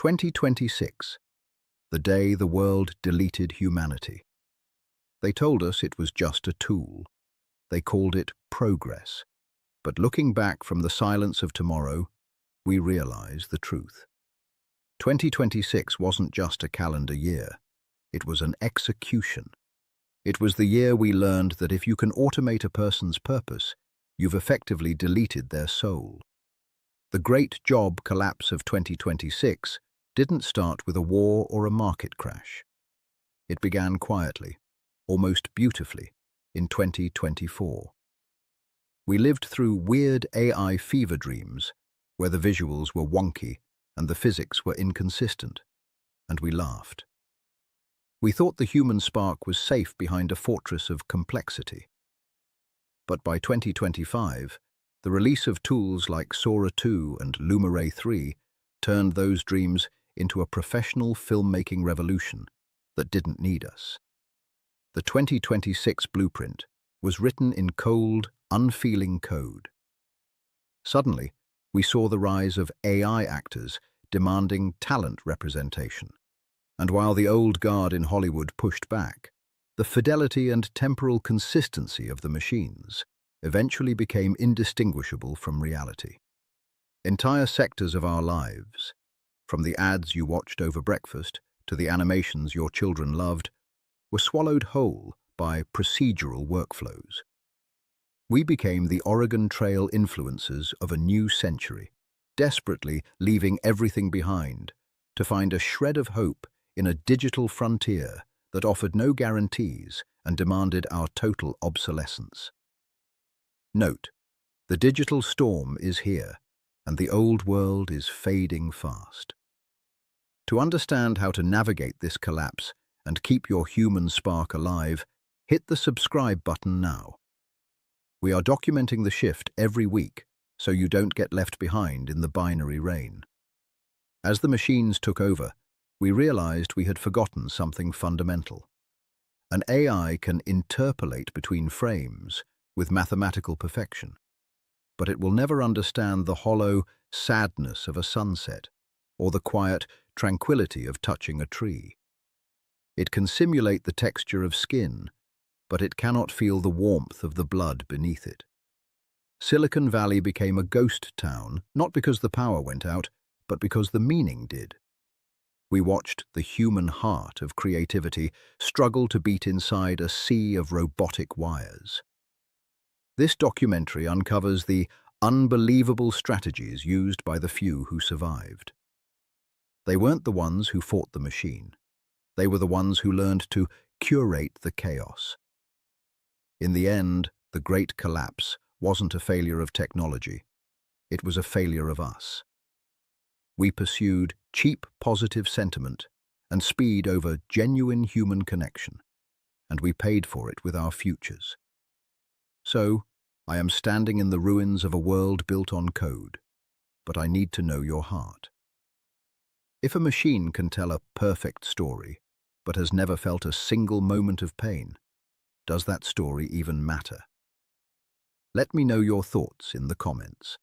2026, the day the world deleted humanity. They told us it was just a tool. They called it progress. But looking back from the silence of tomorrow, we realize the truth. 2026 wasn't just a calendar year. It was an execution. It was the year we learned that if you can automate a person's purpose, you've effectively deleted their soul. The great job collapse of 2026 didn't start with a war or a market crash. It began quietly, almost beautifully, in 2024. We lived through weird AI fever dreams, where the visuals were wonky and the physics were inconsistent, and we laughed. We thought the human spark was safe behind a fortress of complexity. But by 2025, the release of tools like Sora 2 and Luminary 3 turned those dreams into a professional filmmaking revolution that didn't need us. The 2026 blueprint was written in cold, unfeeling code. Suddenly, we saw the rise of AI actors demanding talent representation. And while the old guard in Hollywood pushed back, the fidelity and temporal consistency of the machines eventually became indistinguishable from reality. Entire sectors of our lives, from the ads you watched over breakfast to the animations your children loved, were swallowed whole by procedural workflows. We became the Oregon Trail influencers of a new century, desperately leaving everything behind to find a shred of hope in a digital frontier that offered no guarantees and demanded our total obsolescence. Note, the digital storm is here, and the old world is fading fast. To understand how to navigate this collapse and keep your human spark alive, hit the subscribe button now. We are documenting the shift every week, so you don't get left behind in the binary rain. As the machines took over, we realized we had forgotten something fundamental. An AI can interpolate between frames with mathematical perfection, but it will never understand the hollow sadness of a sunset or the quiet tranquility of touching a tree. It can simulate the texture of skin, but it cannot feel the warmth of the blood beneath it. Silicon Valley became a ghost town, not because the power went out, but because the meaning did. We watched the human heart of creativity struggle to beat inside a sea of robotic wires. This documentary uncovers the unbelievable strategies used by the few who survived. They weren't the ones who fought the machine. They were the ones who learned to curate the chaos. In the end, the great collapse wasn't a failure of technology. It was a failure of us. We pursued cheap positive sentiment and speed over genuine human connection, and we paid for it with our futures. So, I am standing in the ruins of a world built on code, but I need to know your heart. If a machine can tell a perfect story, but has never felt a single moment of pain, does that story even matter? Let me know your thoughts in the comments.